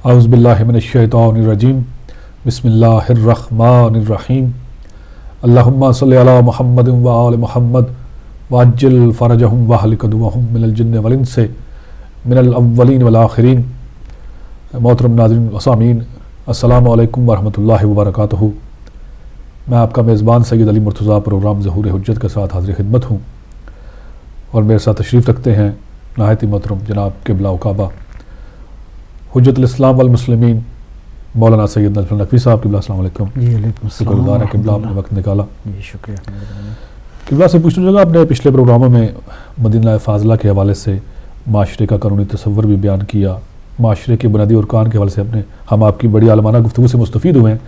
اعوذ باللہ من الشیطان الرجیم بسم اللہ الرحمن الرحیم اللہم صلی علی محمد و آل محمد وعجل فرجہم واہلک عدوہم من الجن والانس من الاولین والآخرین۔ محترم ناظرین و سامعین، السلام علیکم ورحمۃ اللہ وبرکاتہ۔ میں آپ کا میزبان سید علی مرتضیٰ پروگرام ظہور حجت کے ساتھ حاضر خدمت ہوں، اور میرے ساتھ تشریف رکھتے ہیں نہایت محترم جناب قبلہ و کعبہ حجت الاسلام والمسلمین مولانا سید نجف النقوی صاحب۔ قبلہ السلام علیکم۔ جی علیکم السلام۔ شکر گزار ہے قبلہ آپ نے وقت نکالا۔ جی شکریہ۔ قبلہ سے پوچھنا چاہوں گا، آپ نے پچھلے پروگراموں میں مدینہ فاضلہ کے حوالے سے معاشرے کا قانونی تصور بھی بیان کیا، معاشرے کے بنیادی ارکان کے حوالے سے ہم آپ کی بڑی عالمانہ گفتگو سے مستفید ہوئے ہیں۔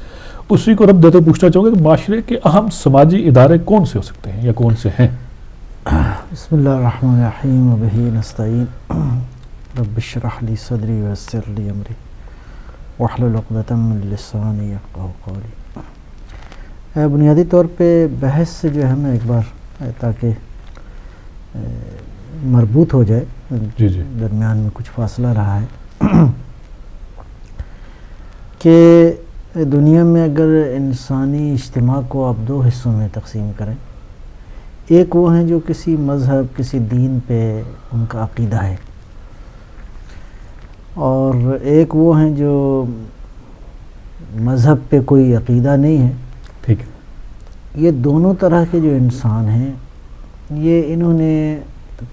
اسی کو رب دیتے پوچھنا چاہوں گا کہ معاشرے کے اہم سماجی ادارے کون سے ہو سکتے ہیں یا کون سے ہیں؟ بسم اللہ الرحمن الرحیم وبہ نستعین رب اشرح لی صدری ویسر لی امری واحلل عقدۃ من لسانی یفقہوا قولی۔ بنیادی طور پہ بحث سے جو ہے نا ایک بار تاکہ مربوط ہو جائے، جی درمیان میں کچھ فاصلہ رہا ہے کہ دنیا میں اگر انسانی اجتماع کو آپ دو حصوں میں تقسیم کریں، ایک وہ ہیں جو کسی مذہب کسی دین پہ ان کا عقیدہ ہے، اور ایک وہ ہیں جو مذہب پہ کوئی عقیدہ نہیں ہے۔ ٹھیک ہے۔ یہ دونوں طرح کے جو انسان ہیں، یہ انہوں نے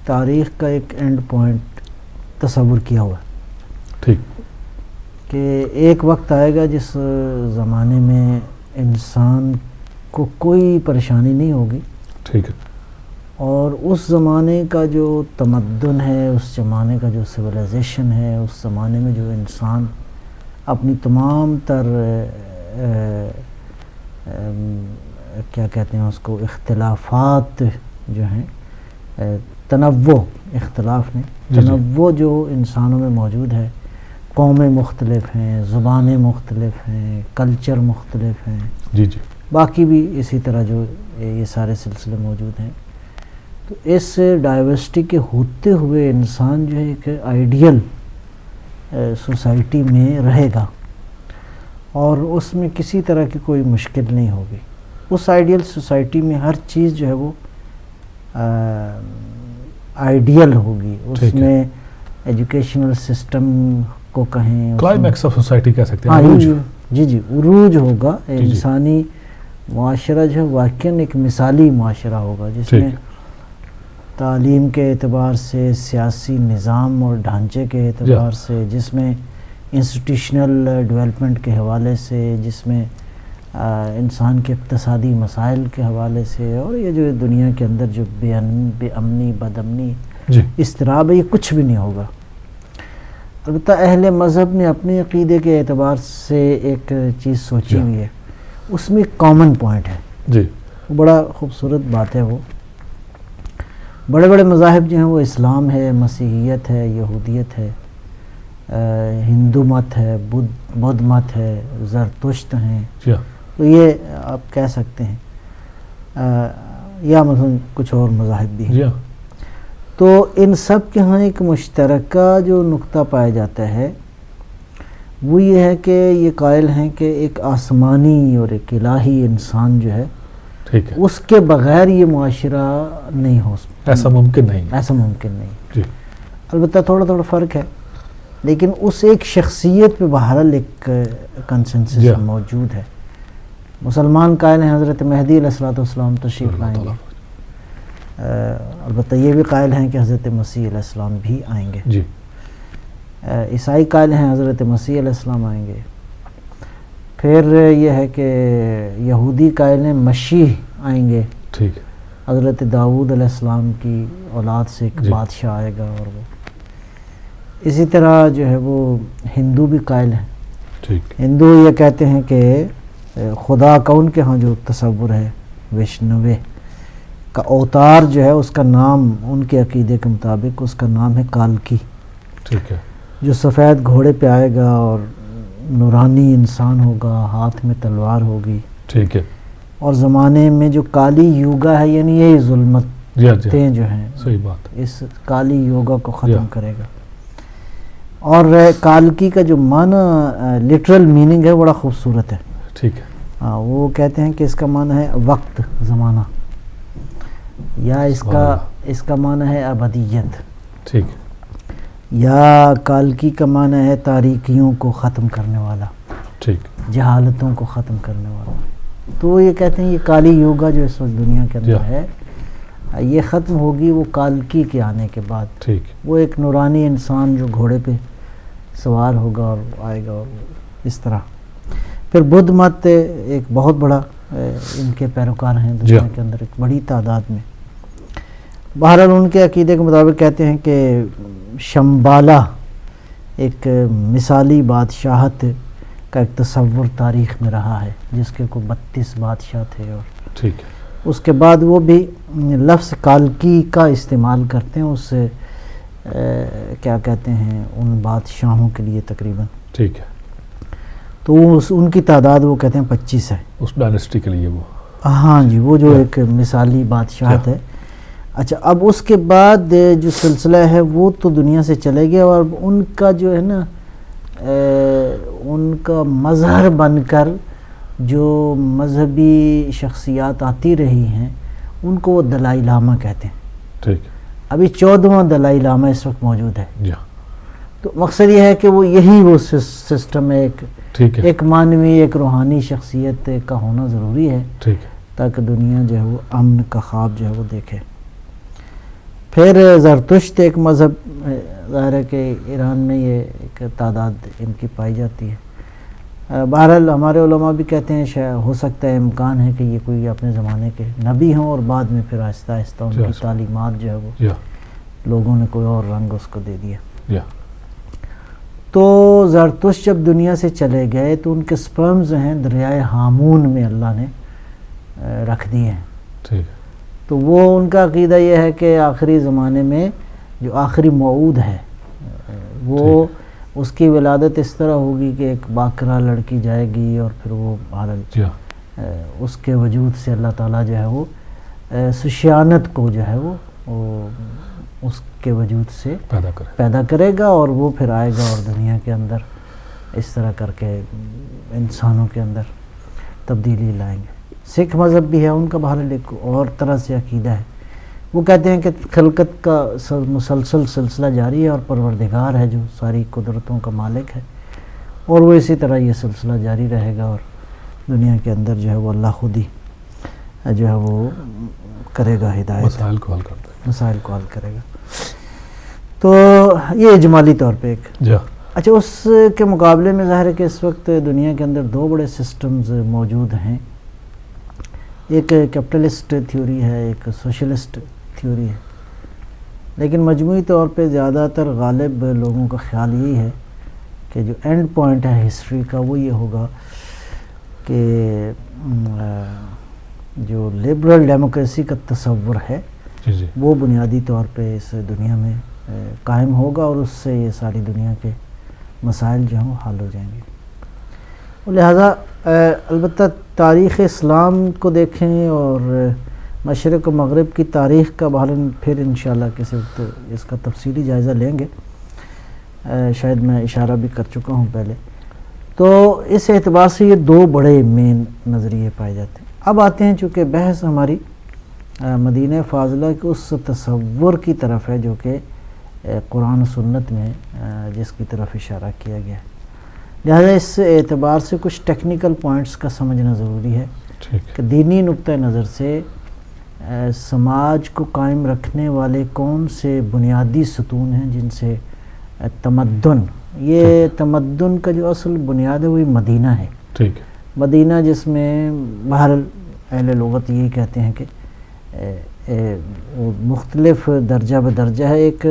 تاریخ کا ایک اینڈ پوائنٹ تصور کیا ہوا ہے ٹھیک کہ ایک وقت آئے گا جس زمانے میں انسان کو کوئی پریشانی نہیں ہوگی، ٹھیک ہے، اور اس زمانے کا جو تمدن ہے، اس زمانے کا جو سویلائزیشن ہے، اس زمانے میں جو انسان اپنی تمام تر کیا کہتے ہیں اس کو، اختلافات جو ہیں، تنوع، اختلاف نہیں، تنوع جو انسانوں میں موجود ہے، قومیں مختلف ہیں، زبانیں مختلف ہیں، کلچر مختلف ہیں، جی جی، باقی بھی اسی طرح جو یہ سارے سلسلے موجود ہیں۔ تو اس ڈائیورسٹی کے ہوتے ہوئے انسان جو ہے ایک آئیڈیل سوسائٹی میں رہے گا، اور اس میں کسی طرح کی کوئی مشکل نہیں ہوگی۔ اس آئیڈیل سوسائٹی میں ہر چیز جو ہے وہ آئیڈیل ہوگی، اس میں ایجوکیشنل سسٹم کو کہیں، کلائمیکس آف سوسائٹی کہہ سکتے ہیں، عروج، جی عروج ہوگا۔ انسانی معاشرہ جو واقعاً ایک مثالی معاشرہ ہوگا، جس میں تعلیم کے اعتبار سے، سیاسی نظام اور ڈھانچے کے اعتبار سے، جس میں انسٹیٹیوشنل ڈیولپمنٹ کے حوالے سے، جس میں انسان کے اقتصادی مسائل کے حوالے سے، اور یہ جو دنیا کے اندر جو بے امنی، بد امنی، اضطراب ہے، یہ کچھ بھی نہیں ہوگا۔ البتہ اہل مذہب نے اپنے عقیدے کے اعتبار سے ایک چیز سوچی ہوئی ہے، اس میں ایک کامن پوائنٹ ہے، جی، بڑا خوبصورت بات ہے۔ وہ بڑے بڑے مذاہب جو ہیں وہ اسلام ہے، مسیحیت ہے، یہودیت ہے، ہندو مت ہے، بدھ مت ہے، زرتشت ہیں، تو یہ آپ کہہ سکتے ہیں، یا مثلا کچھ اور مذاہب بھی ہیں۔ تو ان سب کے ہاں ایک مشترکہ جو نقطہ پایا جاتا ہے وہ یہ ہے کہ یہ قائل ہیں کہ ایک آسمانی اور ایک الہی انسان جو ہے، اس کے بغیر یہ معاشرہ نہیں ہو سکتا، ایسا ممکن نہیں۔ البتہ تھوڑا تھوڑا فرق ہے، لیکن اس ایک شخصیت پہ بہرحال ایک کنسنسس موجود ہے۔ مسلمان قائل ہیں حضرت مہدی علیہ السلام تشریف لائیں گے، البتہ یہ بھی قائل ہیں کہ حضرت مسیح علیہ السلام بھی آئیں گے۔ عیسائی قائل ہیں حضرت مسیح علیہ السلام آئیں گے۔ پھر یہ ہے کہ یہودی قائل ہیں مسیح آئیں گے، حضرت داؤد علیہ السلام کی اولاد سے ایک بادشاہ آئے گا، اور وہ اسی طرح جو ہے وہ ہندو بھی قائل ہیں۔ ہندو یہ کہتے ہیں کہ خدا کا ان کے ہاں جو تصور ہے، وشنوے کا اوتار جو ہے، اس کا نام ان کے عقیدے کے مطابق اس کا نام ہے کالکی، جو سفید گھوڑے پہ آئے گا اور نورانی انسان ہوگا، ہاتھ میں تلوار ہوگی، اور زمانے میں جو کالی یوگا ہے، یعنی یہ ظلمتیں جو ہیں، اس کالی یوگا کو ختم کرے گا۔ اور کالکی کا جو معنی لٹرل میننگ ہے بڑا خوبصورت ہے. ٹھیک ہے. ہاں وہ کہتے ہیں کہ اس کا معنی ہے وقت، زمانہ، یا اس کا معنی ہے ابدیت. ٹھیک. یا کالکی کا معنی ہے تاریکیوں کو ختم کرنے والا. ٹھیک. جہالتوں کو ختم کرنے والا. تو یہ کہتے ہیں یہ کالی یوگا جو اس وقت دنیا کے اندر ہے یہ ختم ہوگی وہ کالکی کے آنے کے بعد. ٹھیک. وہ ایک نورانی انسان جو گھوڑے پہ سوار ہوگا اور آئے گا، اور اس طرح. پھر بدھ مت ایک بہت بڑا ان کے پیروکار ہیں دنیا کے اندر ایک بڑی تعداد میں. بہرحال ان کے عقیدے کے مطابق کہتے ہیں کہ شمبالا ایک مثالی بادشاہت کا ایک تصور تاریخ میں رہا ہے جس کے کوئی 32 بادشاہ تھے. اور ٹھیک ہے. اس کے بعد وہ بھی لفظ کالکی کا استعمال کرتے ہیں اس سے کیا کہتے ہیں ان بادشاہوں کے لیے تقریباً. ٹھیک ہے. تو ان کی تعداد وہ کہتے ہیں 25 ہے اس ڈائنسٹی کے لیے وہ. ہاں جی، وہ جو ایک مثالی بادشاہت ہے. اچھا، اب اس کے بعد جو سلسلہ ہے وہ تو دنیا سے چلے گیا، اور ان کا جو ہے نا ان کا مظہر بن کر جو مذہبی شخصیات آتی رہی ہیں ان کو وہ دلائی لاما کہتے ہیں. ٹھیک. ابھی 14واں دلائی لاما اس وقت موجود ہے. جی. تو مقصد یہ ہے کہ وہ یہی وہ سسٹم ہے، ایک معنوی ایک روحانی شخصیت کا ہونا ضروری ہے. ٹھیک. تاکہ دنیا جو ہے وہ امن کا خواب جو ہے وہ دیکھے. پھر زرتشت ایک مذہب ظاہر ہے کہ ایران میں یہ ایک تعداد ان کی پائی جاتی ہے. بہرحال ہمارے علماء بھی کہتے ہیں ہو سکتا ہے امکان ہے کہ یہ کوئی اپنے زمانے کے نبی ہوں اور بعد میں پھر آہستہ آہستہ ان کی تعلیمات جو ہے وہ لوگوں نے کوئی اور رنگ اس کو دے دیا. تو زرتشت جب دنیا سے چلے گئے تو ان کے سپرمز ہیں دریائے ہامون میں اللہ نے رکھ دیے ہیں. ٹھیک. تو وہ ان کا عقیدہ یہ ہے کہ آخری زمانے میں جو آخری موعود ہے وہ اس کی ولادت اس طرح ہوگی کہ ایک باکرہ لڑکی جائے گی اور پھر وہ اس کے وجود سے اللہ تعالیٰ جو ہے وہ سشیانت کو جو ہے وہ اس کے وجود سے پیدا کرے گا، اور وہ پھر آئے گا اور دنیا کے اندر اس طرح کر کے انسانوں کے اندر تبدیلی لائیں گے. سکھ مذہب بھی ہے ان کا بہرحال ایک اور طرح سے عقیدہ ہے. وہ کہتے ہیں کہ خلقت کا مسلسل سلسلہ جاری ہے اور پروردگار ہے جو ساری قدرتوں کا مالک ہے، اور وہ اسی طرح یہ سلسلہ جاری رہے گا، اور دنیا کے اندر جو ہے وہ اللہ خود ہی جو ہے وہ کرے گا ہدایت، مسائل کو حل کرے گا. تو یہ اجمالی طور پہ ایک. اچھا، اس کے مقابلے میں ظاہر ہے کہ اس وقت دنیا کے اندر دو بڑے سسٹمز موجود ہیں. ایک کیپٹلسٹ تھیوری ہے، ایک سوشلسٹ تھیوری ہے. لیکن مجموعی طور پہ زیادہ تر غالب لوگوں کا خیال یہی ہے کہ جو اینڈ پوائنٹ ہے ہسٹری کا وہ یہ ہوگا کہ جو لبرل ڈیموکریسی کا تصور ہے وہ بنیادی طور پہ اس دنیا میں قائم ہوگا، اور اس سے یہ ساری دنیا کے مسائل جو ہیں وہ حل ہو جائیں گے. لہٰذا البتہ تاریخ اسلام کو دیکھیں اور مشرق و مغرب کی تاریخ کا بحال پھر انشاءاللہ کسی وقت اس کا تفصیلی جائزہ لیں گے. شاید میں اشارہ بھی کر چکا ہوں پہلے. تو اس اعتبار سے یہ دو بڑے مین نظریے پائے جاتے ہیں. اب آتے ہیں چونکہ بحث ہماری مدینہ فاضلہ کے اس تصور کی طرف ہے جو کہ قرآن و سنت میں جس کی طرف اشارہ کیا گیا ہے. لہذا اس اعتبار سے کچھ ٹیکنیکل پوائنٹس کا سمجھنا ضروری ہے کہ دینی نقطہ نظر سے سماج کو قائم رکھنے والے کون سے بنیادی ستون ہیں جن سے تمدن، یہ تمدن کا جو اصل بنیاد ہے وہی مدینہ ہے. مدینہ جس میں بہرحال اہل لغت یہی کہتے ہیں کہ مختلف درجہ بدرجہ ہے. ایک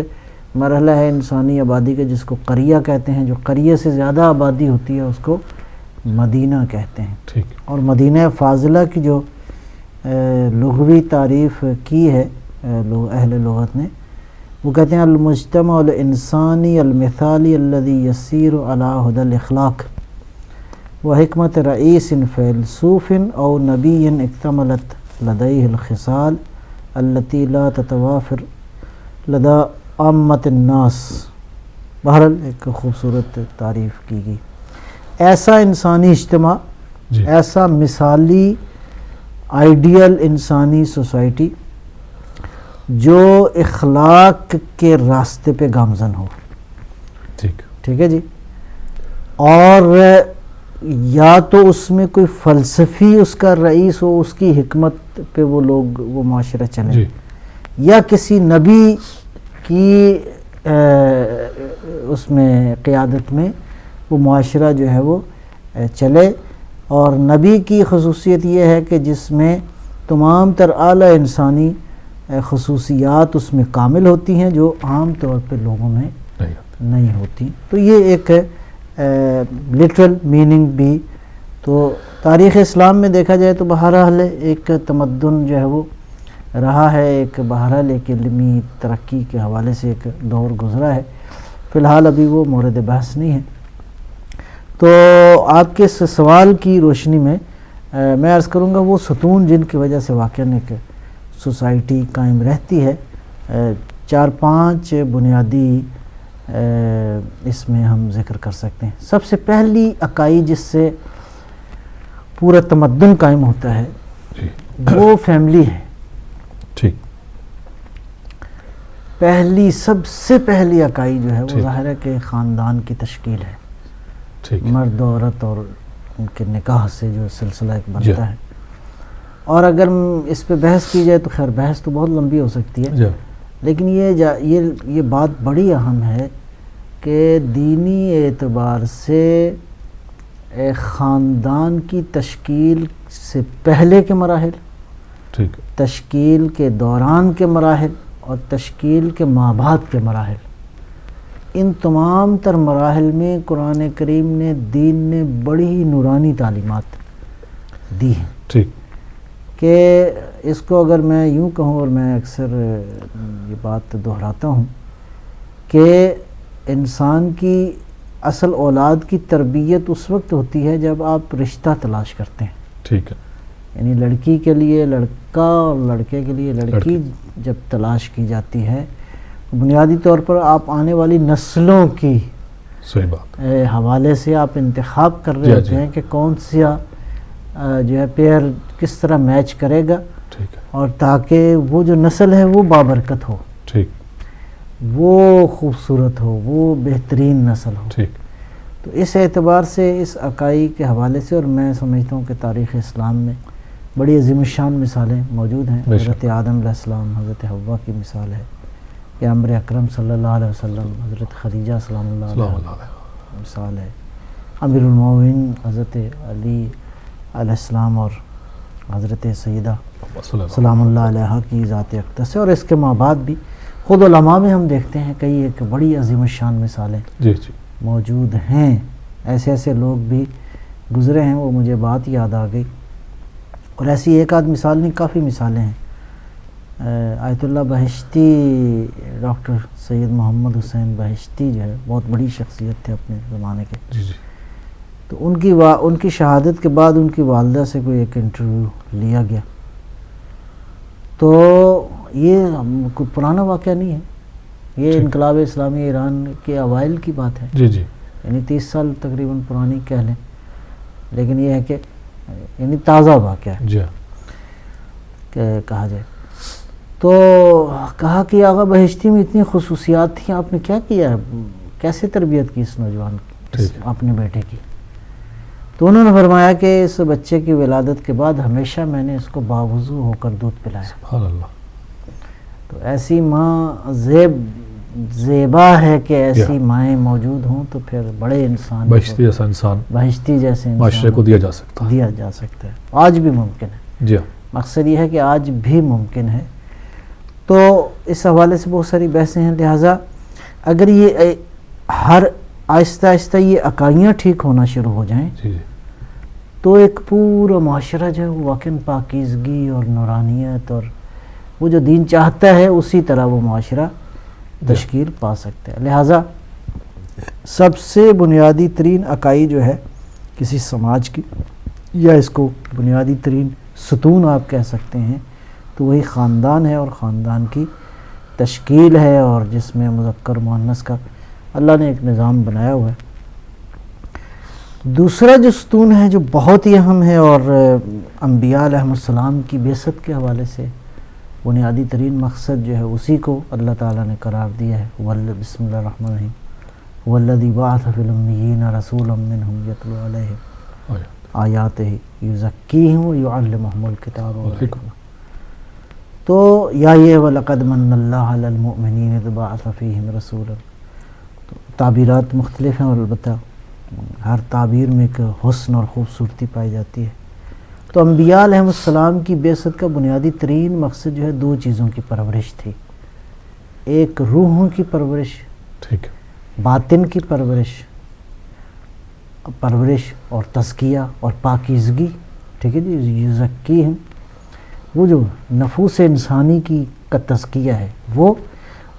مرحلہ ہے انسانی آبادی کا جس کو قریہ کہتے ہیں، جو قریہ سے زیادہ آبادی ہوتی ہے اس کو مدینہ کہتے ہیں. اور مدینہ فاضلہ کی جو لغوی تعریف کی ہے اہل لغت نے، وہ کہتے ہیں المجتمع الانسانی المثالی الذي يسير على هدى الاخلاق وحکمت رئیس فیلسوف او نبی اکتملت لديه الخصال التي لا تتوافر لدى عامة الناس بہرحال ایک خوبصورت تعریف کی گئی. ایسا انسانی اجتماع، جی ایسا مثالی آئیڈیل انسانی سوسائٹی جو اخلاق کے راستے پہ گامزن ہو. ٹھیک ہے جی. اور یا تو اس میں کوئی فلسفی اس کا رئیس ہو، اس کی حکمت پہ وہ لوگ وہ معاشرہ چلے، جی یا کسی نبی کی اس میں قیادت میں وہ معاشرہ جو ہے وہ چلے. اور نبی کی خصوصیت یہ ہے کہ جس میں تمام تر اعلیٰ انسانی خصوصیات اس میں کامل ہوتی ہیں جو عام طور پہ لوگوں میں نہیں ہوتی. تو یہ ایک لٹرل میننگ بھی. تو تاریخ اسلام میں دیکھا جائے تو بہرحال ایک تمدن جو ہے وہ رہا ہے، ایک بہرحال ایک علمی ترقی کے حوالے سے ایک دور گزرا ہے. فی الحال ابھی وہ مورد بحث نہیں ہے. تو آپ کے اس سوال کی روشنی میں میں عرض کروں گا وہ ستون جن کی وجہ سے واقعاً ایک سوسائٹی قائم رہتی ہے، 4-5 بنیادی اس میں ہم ذکر کر سکتے ہیں. سب سے پہلی اکائی جس سے پورا تمدن قائم ہوتا ہے وہ فیملی ہے. ٹھیک. پہلی سب سے پہلی اکائی جو ہے وہ ظاہر ہے کہ خاندان کی تشکیل ہے. مرد عورت اور ان کے نکاح سے جو سلسلہ ایک بنتا ہے. اور اگر اس پہ بحث کی جائے تو خیر بحث تو بہت لمبی ہو سکتی ہے، لیکن یہ بات بڑی اہم ہے کہ دینی اعتبار سے خاندان کی تشکیل سے پہلے کے مراحل، تشکیل کے دوران کے مراحل اور تشکیل کے ماں بعد کے مراحل، ان تمام تر مراحل میں قرآن کریم نے، دین نے بڑی ہی نورانی تعلیمات دی ہیں. ٹھیک. کہ اس کو اگر میں یوں کہوں، اور میں اکثر یہ بات دہراتا ہوں کہ انسان کی اصل اولاد کی تربیت اس وقت ہوتی ہے جب آپ رشتہ تلاش کرتے ہیں. ٹھیک ہے. یعنی لڑکی کے لیے لڑکا اور لڑکے کے لیے لڑکی جب تلاش کی جاتی ہے، بنیادی طور پر آپ آنے والی نسلوں کی صحیح بات حوالے سے آپ انتخاب کر رہے ہوتے ہیں کہ کون سا جو ہے پیئر کس طرح میچ کرے گا، اور تاکہ وہ جو نسل ہے وہ بابرکت ہو، وہ خوبصورت ہو، وہ بہترین نسل ہو. تو اس اعتبار سے اس اکائی کے حوالے سے، اور میں سمجھتا ہوں کہ تاریخ اسلام میں بڑی عظیم الشان مثالیں موجود ہیں. حضرت آدم علیہ السلام، حضرت حوا کی مثال ہے، پیغمبر اکرم صلی اللہ علیہ وسلم، حضرت خدیجہ سلام اللہ علیہ مثال ہے، امیر المومنین حضرت علی علیہ السلام اور حضرت سیدہ سلام اللہ علیہ کی ذات اقدس ہے. اور اس کے ماں بعد بھی خود علماء میں ہم دیکھتے ہیں کئی ایک بڑی عظیم الشان مثالیں موجود ہیں. ایسے لوگ بھی گزرے ہیں، وہ مجھے بات یاد آ گئی. اور ایسی ایک آدھ مثال نہیں، کافی مثالیں ہیں. آیت اللہ بہشتی، ڈاکٹر سید محمد حسین بہشتی جو ہے بہت بڑی شخصیت تھے اپنے زمانے کے. تو ان کی شہادت کے بعد ان کی والدہ سے کوئی ایک انٹرویو لیا گیا. تو یہ کوئی پرانا واقعہ نہیں ہے، یہ انقلاب اسلامی ایران کے اوائل کی بات ہے. یعنی 30 سال تقریباً پرانی کہہ لیں، لیکن یہ ہے کہ یعنی تازہ واقعہ ہے کہا جائے. تو کہا کہ آغا بہشتی میں اتنی خصوصیات تھیں، آپ نے کیا کیا ہے، کیسے تربیت کی اس نوجوان کی، اپنے بیٹے کی. تو انہوں نے فرمایا کہ اس بچے کی ولادت کے بعد ہمیشہ میں نے اس کو باوضو ہو کر دودھ پلایا. سبحان اللہ. تو ایسی ماں زیبا ہے کہ ایسی مائیں موجود ہوں تو پھر بڑے انسان، بہشتی جیسا انسان، بہشتی جیسے معاشرے کو دیا جا سکتا ہے. آج بھی ممکن ہے. مقصد یہ ہے کہ آج بھی ممکن ہے. تو اس حوالے سے بہت ساری بحثیں ہیں. لہٰذا اگر یہ ہر آہستہ آہستہ یہ اکائیاں ٹھیک ہونا شروع ہو جائیں تو ایک پورا معاشرہ جو ہے وہ واقعاً پاکیزگی اور نورانیت اور وہ جو دین چاہتا ہے اسی طرح وہ معاشرہ تشکیل پا سکتا ہے. لہٰذا سب سے بنیادی ترین اکائی جو ہے کسی سماج کی، یا اس کو بنیادی ترین ستون آپ کہہ سکتے ہیں، تو وہی خاندان ہے، اور خاندان کی تشکیل ہے، اور جس میں مذکر مؤنث کا اللہ نے ایک نظام بنایا ہوا ہے. دوسرا جو ستون ہے جو بہت ہی اہم ہے اور انبیاء علیہ السلام کی بعثت کے حوالے سے بنیادی ترین مقصد جو ہے اسی کو اللہ تعالیٰ نے قرار دیا ہے. بسم اللہ الرحمن الرحیم والذی بعث فی الامیین رسولا منہم یتلو علیہم آیاتہ یزکیہم ویعلمہم الکتاب والحکمہ. تو یا یہ وَلَقَدْ مَنَّ اللَّهُ عَلَى الْمُؤْمِنِينَ إِذْ بَعَثَ فِيهِمْ رَسُولًا. تو تعبیرات مختلف ہیں اور البتہ ہر تعبیر میں ایک حسن اور خوبصورتی پائی جاتی ہے. تو انبیاء علیہ السلام کی بعثت کا بنیادی ترین مقصد جو ہے دو چیزوں کی پرورش تھی. ایک روحوں کی پرورش، ٹھیک، باطن کی پرورش اور تزکیہ اور پاکیزگی. ٹھیک ہے جی، یزکی ہیں وہ جو نفوس انسانی کی کا تزکیہ ہے وہ،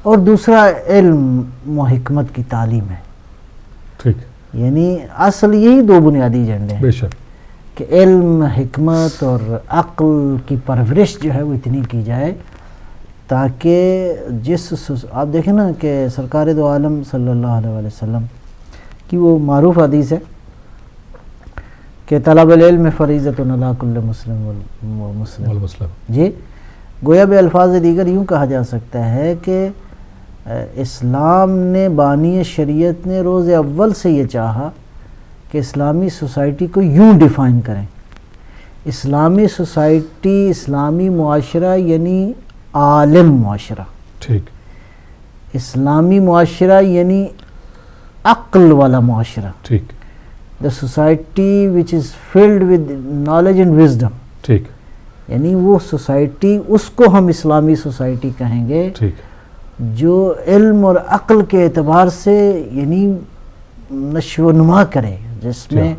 اور دوسرا علم و حکمت کی تعلیم ہے. ٹھیک، یعنی اصل یہی دو بنیادی ایجنڈے ہیں بے شک کہ علم، حکمت اور عقل کی پرورش جو ہے وہ اتنی کی جائے تاکہ آپ دیکھیں نا کہ سرکار دو عالم صلی اللہ علیہ وسلم کی وہ معروف حدیث ہے کہ طلب العلم فریضۃ علی کل مسلم و مسلم. جی، گویا بے الفاظ دیگر یوں کہا جا سکتا ہے کہ اسلام نے، بانی شریعت نے روز اول سے یہ چاہا کہ اسلامی سوسائٹی کو یوں ڈیفائن کریں. اسلامی سوسائٹی، اسلامی معاشرہ یعنی عالم معاشرہ. ٹھیک، اسلامی معاشرہ یعنی عقل والا معاشرہ. ٹھیک، the society which is filled with knowledge and wisdom. ٹھیک، یعنی وہ سوسائٹی، اس کو ہم اسلامی سوسائٹی کہیں گے ٹھیک، جو علم اور عقل کے اعتبار سے یعنی نشو و نما کرے، جس میں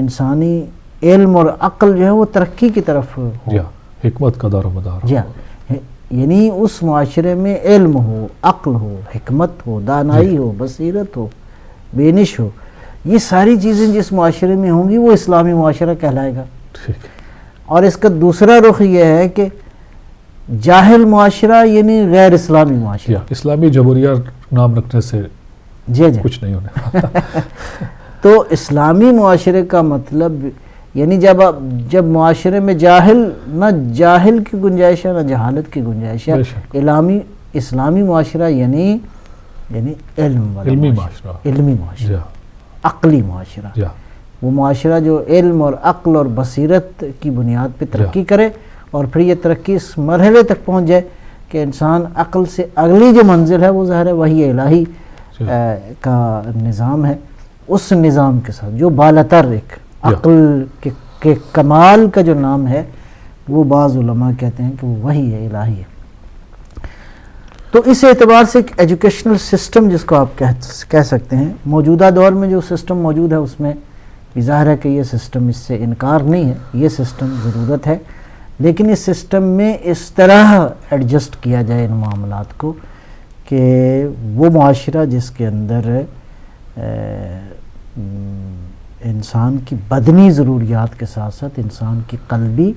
انسانی علم اور عقل جو ہے وہ ترقی کی طرف ہو. جی، حکمت کا دار و مدار. جی، یعنی اس معاشرے میں علم ہو، عقل ہو، حکمت ہو، دانائی ہو، بصیرت ہو، بینش ہو. یہ ساری چیزیں جس معاشرے میں ہوں گی وہ اسلامی معاشرہ کہلائے گا. ٹھیک، اور اس کا دوسرا رخ یہ ہے کہ جاہل معاشرہ یعنی غیر اسلامی معاشرہ. اسلامی جمہوریہ نام رکھنے سے جی کچھ نہیں ہونے. تو اسلامی معاشرے کا مطلب یعنی جب معاشرے میں نہ جاہل کی گنجائش ہے نہ جہالت کی گنجائش ہے. اسلامی معاشرہ یعنی علمی معاشرہ، عقلی معاشرہ. وہ معاشرہ جو علم اور عقل اور بصیرت کی بنیاد پہ ترقی کرے، اور پھر یہ ترقی اس مرحلے تک پہنچ جائے کہ انسان عقل سے اگلی جو منزل ہے وہ ظاہر ہے وحی الہی کا نظام ہے. اس نظام کے ساتھ جو بالاتر ایک عقل کے کمال کا جو نام ہے وہ بعض علماء کہتے ہیں کہ وہ وحی الہی ہے. تو اس اعتبار سے ایک ایجوکیشنل سسٹم جس کو آپ کہہ سکتے ہیں، موجودہ دور میں جو سسٹم موجود ہے اس میں ظاہر ہے کہ یہ سسٹم، اس سے انکار نہیں ہے، یہ سسٹم ضرورت ہے، لیکن اس سسٹم میں اس طرح ایڈجسٹ کیا جائے ان معاملات کو کہ وہ معاشرہ جس کے اندر انسان کی بدنی ضروریات کے ساتھ ساتھ انسان کی قلبی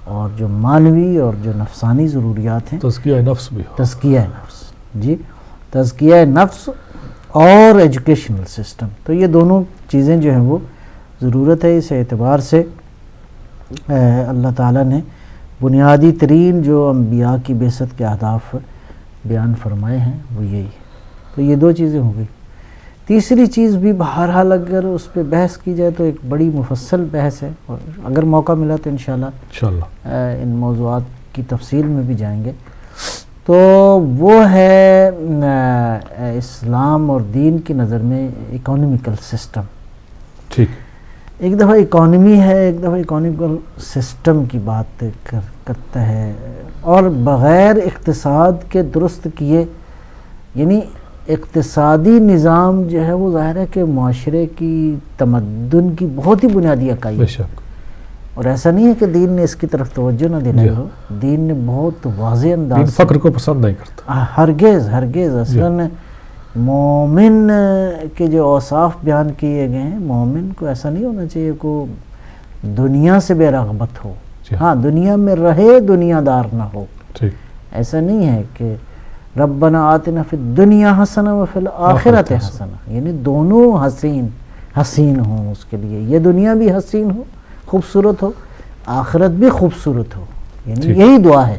اور جو معنوی اور جو نفسانی ضروریات ہیں، تزکیہ نفس بھی ہو. تزکیہ نفس، جی، تزکیہ نفس اور ایجوکیشنل سسٹم. تو یہ دونوں چیزیں جو ہیں وہ ضرورت ہے. اس اعتبار سے اللہ تعالیٰ نے بنیادی ترین جو انبیاء کی بعثت کے اہداف بیان فرمائے ہیں وہ یہی ہے. تو یہ دو چیزیں ہو گئی. تیسری چیز بھی بہرحال اگر اس پہ بحث کی جائے تو ایک بڑی مفصل بحث ہے، اور اگر موقع ملا تو انشاءاللہ ان موضوعات کی تفصیل میں بھی جائیں گے. تو وہ ہے اسلام اور دین کی نظر میں اکانومیکل سسٹم. ٹھیک، ایک دفعہ اکانومی ہے، ایک دفعہ اکانومیکل سسٹم کی بات کرتا ہے، اور بغیر اقتصاد کے درست کیے، یعنی اقتصادی نظام جو ہے وہ ظاہر ہے کہ معاشرے کی تمدن کی بہت ہی بنیادی اکائی ہے. اور ایسا نہیں ہے کہ دین نے اس کی طرف توجہ نہ دلائی ہو. دین نے بہت واضح انداز سے، فقر کو پسند نہیں کرتا ہرگز. اصلاً مومن کے جو اوصاف بیان کیے گئے ہیں، مومن کو ایسا نہیں ہونا چاہیے کو دنیا سے بے رغبت ہو. ہاں، دنیا میں رہے، دنیا دار نہ ہو. ایسا نہیں ہے کہ ربنا آتنا فی الدنیا حسنہ وفی الآخرۃ حسنہ، یعنی دونوں حسین ہوں اس کے لیے، یہ دنیا بھی حسین ہو، خوبصورت ہو، آخرت بھی خوبصورت ہو، یعنی یہی دعا ہے۔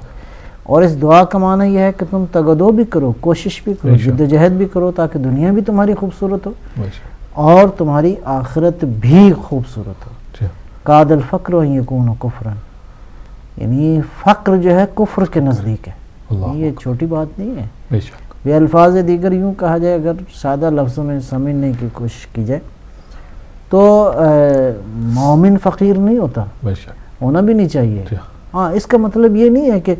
اور اس دعا کا معنی یہ ہے کہ تم تگدو بھی کرو، کوشش بھی کرو، جد و جہد بھی کرو، تاکہ دنیا بھی تمہاری خوبصورت ہو اور تمہاری آخرت بھی خوبصورت ہو۔ کاد الفقر ان یکون کفرا، یعنی فقر جو ہے کفر کے نزدیک ہے، یہ چھوٹی بات نہیں ہے۔ بے الفاظ دیگر یوں کہا جائے، اگر سادہ لفظوں میں سمجھنے کی کوشش کی جائے تو مومن فقیر نہیں ہوتا، ہونا بھی نہیں چاہیے۔ ہاں، اس کا مطلب یہ نہیں ہے کہ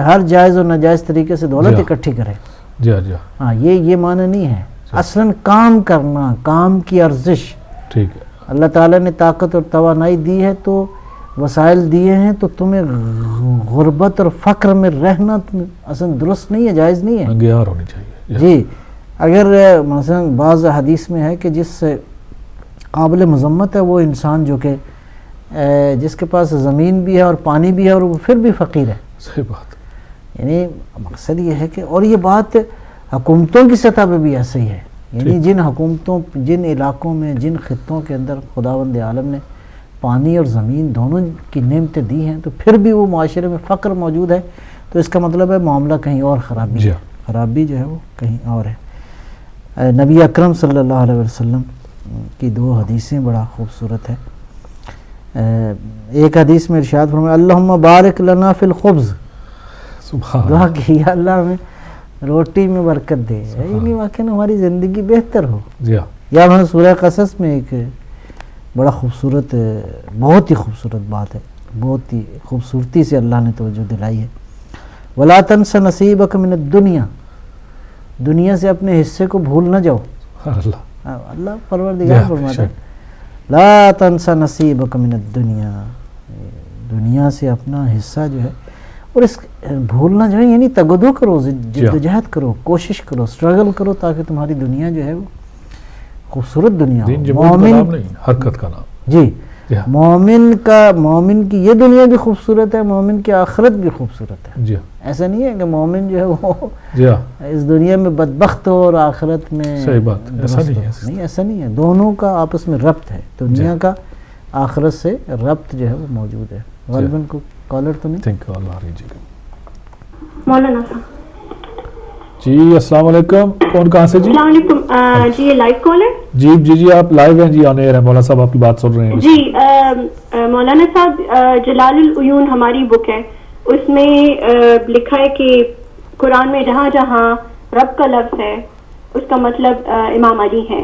ہر جائز اور ناجائز طریقے سے دولت اکٹھی کرے، ہاں یہ معنی نہیں ہے۔ اصلاً کام کرنا، کام کی ارزش، ٹھیک ہے، اللہ تعالیٰ نے طاقت اور توانائی دی ہے تو وسائل دیے ہیں، تو تمہیں غربت اور فقر میں رہنا اصلاً درست نہیں ہے، جائز نہیں ہے، ننگیار ہونی چاہیے۔ جی، اگر مثلا بعض حدیث میں ہے کہ جس قابل مذمت ہے وہ انسان جو کہ جس کے پاس زمین بھی ہے اور پانی بھی ہے اور وہ پھر بھی فقیر ہے۔ صحیح بات، یعنی مقصد یہ ہے کہ، اور یہ بات حکومتوں کی سطح پہ بھی ایسے ہی ہے، یعنی جن حکومتوں، جن علاقوں میں، جن خطوں کے اندر خداوند عالم نے پانی اور زمین دونوں کی نعمتیں دی ہیں، تو پھر بھی وہ معاشرے میں فقر موجود ہے، تو اس کا مطلب ہے معاملہ کہیں اور خرابی ہے، خرابی جو ہے وہ کہیں اور ہے۔ نبی اکرم صلی اللہ علیہ وسلم کی دو حدیثیں بڑا خوبصورت ہے۔ ایک حدیث میں ارشاد فرمایا اللہم بارک لنا فی الخبز، دعا کی یا اللہ ہمیں روٹی میں برکت دے، یعنی واقعی ہماری زندگی بہتر ہو۔ یا ہمیں سورہ قصص میں ایک بڑا خوبصورت، بہت ہی خوبصورت بات ہے، بہت ہی خوبصورتی سے اللہ نے توجہ دلائی ہے، وَلَا تَنْسَ نَصِيبَكَ مِنَ الدُّنْيَا، دنیا سے اپنے حصے کو بھول نہ جاؤ۔ اللہ پروردگار فرماتا ہے لا تنسى نصیبک من الدنیا، دنیا سے اپنا حصہ جو ہے، اور اس بھولنا جو ہے، یعنی تگدو کرو، جدوجہد کرو، کوشش کرو، سٹرگل کرو، تاکہ تمہاری دنیا جو ہے وہ خوبصورت دنیا ہو۔ مومن، حرکت کا نام، جی، مومن کی یہ دنیا بھی خوبصورت ہے، مومن کی آخرت بھی خوبصورت ہے۔ ایسا نہیں ہے کہ مومن جو ہے وہ اس دنیا میں بدبخت ہو اور آخرت میں، صحیح بات، ایسا نہیں ہے، نہیں ایسا نہیں ہے، دونوں کا آپس میں ربط ہے، دنیا کا آخرت سے ربط جو ہے وہ موجود ہے۔ غالباً کو کالر تو نہیں؟ تھینک یو، اللہ ریجی گا۔ مولانا صاحب جی السلام علیکم، کون کہاں سے؟ جی السلام علیکم، جی یہ لائیو کال ہے؟ جی آپ لائیو ہیں، جی آن ایئر ہیں، مولانا صاحب آپ کی بات سن رہے ہیں۔ جی مولانا صاحب، جلال العیون ہماری بک ہے، اس میں لکھا ہے کہ قرآن میں جہاں جہاں رب کا لفظ ہے اس کا مطلب امام علی ہے،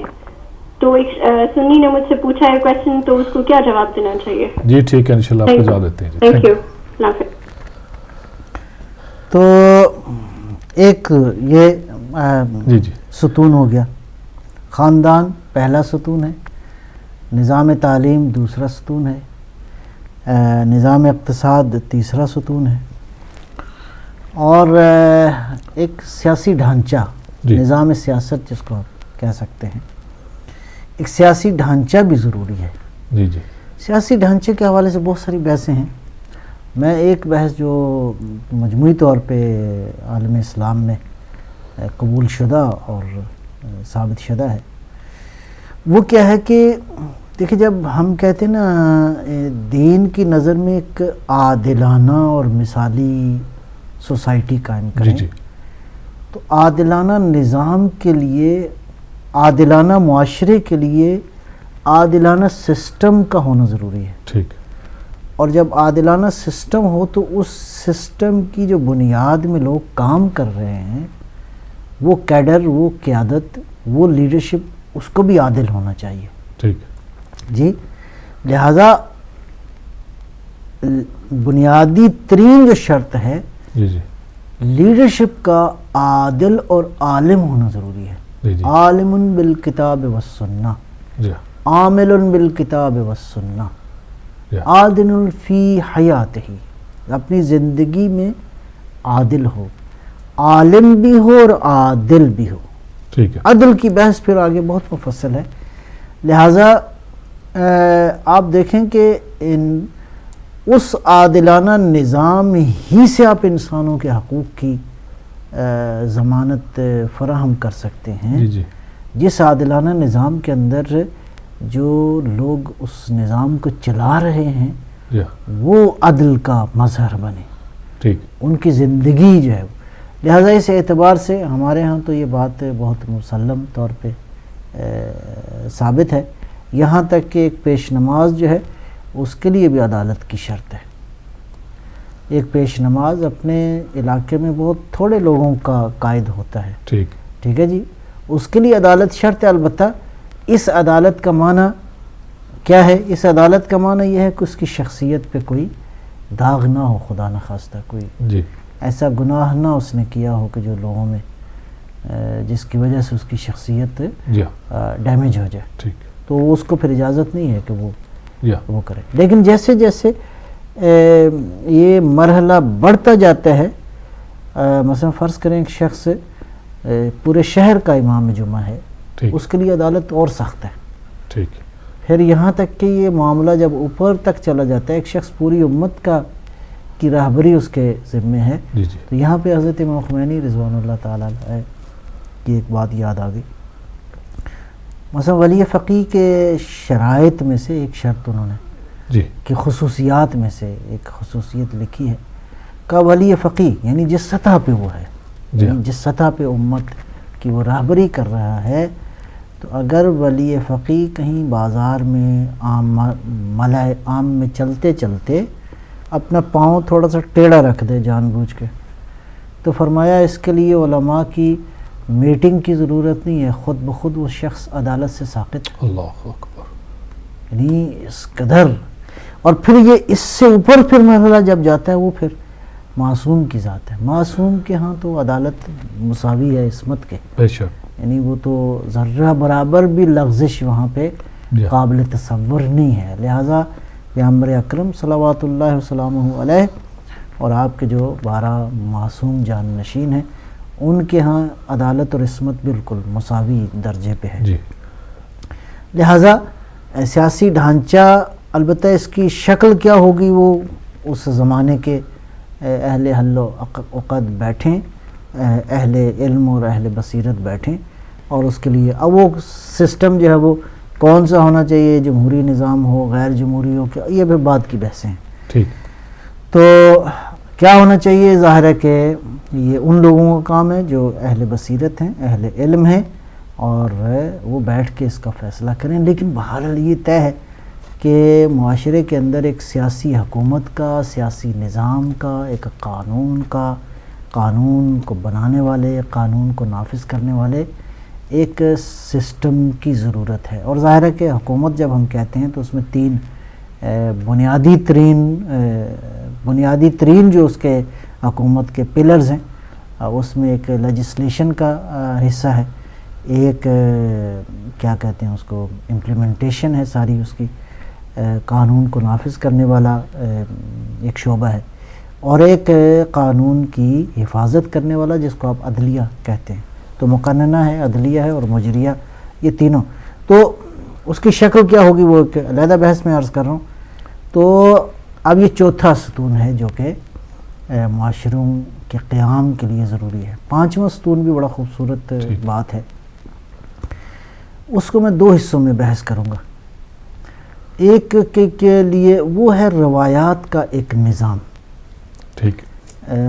تو ایک سنی نے مجھ سے پوچھا ہے کویسچن، تو اس کو کیا جواب دینا چاہیے؟ جی ٹھیک ہے، انشاءاللہ آپ کو جواب دیتے ہیں۔ تھینک یو، اللہ حافظ۔ تو ایک یہ ستون ہو گیا، خاندان پہلا ستون ہے، نظام تعلیم دوسرا ستون ہے، نظام اقتصاد تیسرا ستون ہے، اور ایک سیاسی ڈھانچہ، نظام سیاست جس کو آپ کہہ سکتے ہیں، ایک سیاسی ڈھانچہ بھی ضروری ہے۔ جی سیاسی ڈھانچے کے حوالے سے بہت ساری بحثیں ہیں، میں ایک بحث جو مجموعی طور پہ عالم اسلام میں قبول شدہ اور ثابت شدہ ہے، وہ کیا ہے کہ دیکھیں، جب ہم کہتے ہیں نا دین کی نظر میں ایک عادلانہ اور مثالی سوسائٹی قائم کریں، تو عادلانہ نظام کے لیے، عادلانہ معاشرے کے لیے عادلانہ سسٹم کا ہونا ضروری ہے۔ ٹھیک، اور جب عادلانہ سسٹم ہو تو اس سسٹم کی جو بنیاد میں لوگ کام کر رہے ہیں، وہ کیڈر، وہ قیادت، وہ لیڈرشپ، اس کو بھی عادل ہونا چاہیے۔ ٹھیک جی، لہذا بنیادی ترین جو شرط ہے لیڈرشپ کا عادل اور عالم ہونا ضروری ہے۔ عالم بالکتاب والسنہ، عامل بالکتاب والسنہ، عادل فی حیاتہ، اپنی زندگی میں عادل ہو، عالم بھی ہو اور عادل بھی ہو۔ ٹھیک ہے، عدل کی بحث پھر آگے بہت مفصل ہے، لہٰذا آپ دیکھیں کہ اس عادلانہ نظام ہی سے آپ انسانوں کے حقوق کی ضمانت فراہم کر سکتے ہیں جی جی جس عادلانہ نظام کے اندر جو لوگ اس نظام کو چلا رہے ہیں جی وہ عدل کا مظہر بنے، ٹھیک ان کی زندگی جو ہے، لہٰذا اس اعتبار سے ہمارے ہاں تو یہ بات بہت مسلم طور پہ ثابت ہے، یہاں تک کہ ایک پیش نماز جو ہے اس کے لیے بھی عدالت کی شرط ہے۔ ایک پیش نماز اپنے علاقے میں بہت تھوڑے لوگوں کا قائد ہوتا ہے، ٹھیک ہے جی، اس کے لیے عدالت شرط ہے۔ البتہ اس عدالت کا معنی کیا ہے؟ اس عدالت کا معنی یہ ہے کہ اس کی شخصیت پہ کوئی داغ نہ ہو، خدا نخواستہ کوئی جی ایسا گناہ نہ اس نے کیا ہو کہ جو لوگوں میں جس کی وجہ سے اس کی شخصیت جی ڈیمیج ہو جائے، ٹھیک تو اس کو پھر اجازت نہیں ہے کہ جی وہ کرے۔ لیکن جیسے جیسے یہ مرحلہ بڑھتا جاتا ہے، مثلا فرض کریں ایک شخص پورے شہر کا امام جمعہ ہے، ٹھیک اس کے لیے عدالت اور سخت ہے، ٹھیک پھر یہاں تک کہ یہ معاملہ جب اوپر تک چلا جاتا ہے، ایک شخص پوری امت کی راہبری اس کے ذمے ہے، جی جی تو یہاں پہ حضرت امام خمینی رضوان اللہ تعالیٰ علیہ کی ایک بات یاد آ گئی۔ مثلا ولی فقیہ کے شرائط میں سے ایک شرط انہوں نے جی کہ خصوصیات میں سے ایک خصوصیت لکھی ہے کہ ولی فقیہ یعنی جس سطح پہ وہ ہے، جی یعنی جس سطح پہ امت کی وہ راہبری کر رہا ہے، تو اگر ولی فقیہ کہیں بازار میں ملائے عام میں چلتے چلتے اپنا پاؤں تھوڑا سا ٹیڑھا رکھ دے جان بوجھ کے، تو فرمایا اس کے لیے علماء کی میٹنگ کی ضرورت نہیں ہے، خود بخود وہ شخص عدالت سے ساقط ہے۔ اللہ اکبر، یعنی اس قدر، اور پھر یہ اس سے اوپر پھر مرحلہ جب جاتا ہے وہ پھر معصوم کی ذات ہے۔ معصوم کے ہاں تو عدالت مساوی ہے عصمت کے، بے شک یعنی وہ تو ذرہ برابر بھی لغزش وہاں پہ جی قابل تصور نہیں ہے۔ لہٰذا پیغمبر اکرم صلوات اللہ وسلامہ علیہ اور آپ کے جو 12 معصوم جان نشین ہیں، ان کے ہاں عدالت اور عصمت بالکل مساوی درجے پہ ہے۔ جی لہٰذا سیاسی ڈھانچہ، البتہ اس کی شکل کیا ہوگی وہ اس زمانے کے اہل حل و عقد بیٹھیں، اہل علم اور اہل بصیرت بیٹھیں، اور اس کے لیے اب وہ سسٹم جو ہے وہ کون سا ہونا چاہیے، جمہوری نظام ہو، غیر جمہوری ہو، یہ پھر بعد کی بحثیں ہیں۔ ٹھیک تو کیا ہونا چاہیے؟ ظاہر ہے کہ یہ ان لوگوں کا کام ہے جو اہل بصیرت ہیں، اہل علم ہیں، اور وہ بیٹھ کے اس کا فیصلہ کریں۔ لیکن بہرحال یہ طے ہے کہ معاشرے کے اندر ایک سیاسی حکومت کا، سیاسی نظام کا، ایک قانون کا، قانون کو بنانے والے، قانون کو نافذ کرنے والے ایک سسٹم کی ضرورت ہے۔ اور ظاہر ہے کہ حکومت جب ہم کہتے ہیں تو اس میں 3 بنیادی ترین جو اس کے حکومت کے پلرز ہیں، اس میں ایک لیجسلیشن کا حصہ ہے، ایک کیا کہتے ہیں اس کو امپلیمنٹیشن ہے ساری اس کی، قانون کو نافذ کرنے والا ایک شعبہ ہے، اور ایک قانون کی حفاظت کرنے والا جس کو آپ عدلیہ کہتے ہیں۔ تو مقننہ ہے، عدلیہ ہے اور مجریہ، یہ تینوں۔ تو اس کی شکل کیا ہوگی وہ ایک علیحدہ بحث میں عرض کر رہا ہوں۔ تو اب یہ چوتھا ستون ہے جو کہ معاشروں کے قیام کے لیے ضروری ہے۔ 5واں ستون بھی بڑا خوبصورت بات ہے، اس کو میں 2 حصوں میں بحث کروں گا۔ ایک کے لیے وہ ہے روایات کا ایک نظام۔ ٹھیک،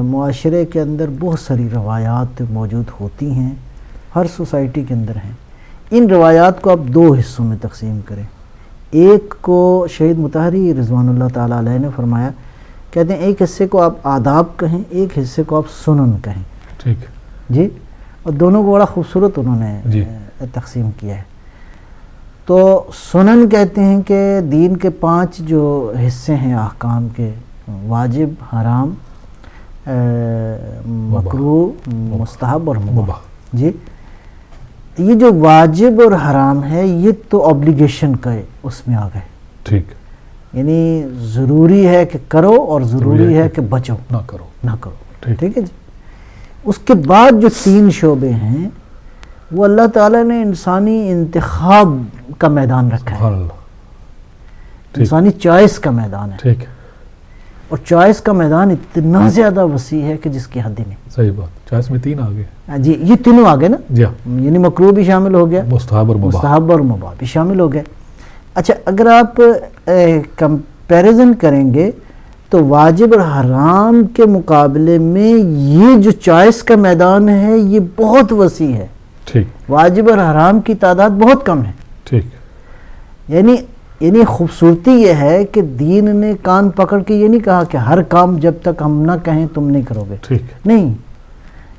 معاشرے کے اندر بہت ساری روایات موجود ہوتی ہیں، ہر سوسائٹی کے اندر ہیں۔ ان روایات کو آپ 2 حصوں میں تقسیم کریں۔ ایک کو شہید مطہری رضوان اللہ تعالیٰ علیہ نے فرمایا، کہتے ہیں ایک حصے کو آپ آداب کہیں، ایک حصے کو آپ سنن کہیں۔ ٹھیک جی، اور دونوں کو بڑا خوبصورت انہوں نے تقسیم کیا ہے۔ تو سنن کہتے ہیں کہ دین کے 5 جو حصے ہیں احکام کے، واجب، حرام، مکروہ، مستحب اور مباح۔ جی، یہ جو واجب اور حرام ہے یہ تو اوبلیگیشن کا اس میں آ گئے، ٹھیک، یعنی ضروری ہے کہ کرو اور ضروری ہے کہ بچو، نہ کرو، ٹھیک ہے جی۔ اس کے بعد جو 3 شعبے ہیں وہ اللہ تعالیٰ نے انسانی انتخاب کا میدان رکھا ہے، انسانی چوائس کا میدان ہے۔ ٹھیک، اور چوائس کا میدان اتنا زیادہ وسیع ہے کہ جس کی حد ہی نہیں. صحیح بات. چوائس میں 3 آگے. جی یہ تینوں آگے نا, جی یعنی مکروہ بھی شامل ہو گیا, مستحب اور مباح. مستحب اور مباح بھی شامل ہو گئے. اچھا اگر آپ کمپیریزن کریں گے تو واجب اور حرام کے مقابلے میں یہ جو چوائس کا میدان ہے یہ بہت وسیع ہے. ٹھیک. واجب اور حرام کی تعداد بہت کم ہے. ٹھیک. یعنی خوبصورتی یہ ہے کہ دین نے کان پکڑ کے یہ نہیں کہا کہ ہر کام جب تک ہم نہ کہیں تم نہیں کرو گے. ٹھیک. نہیں,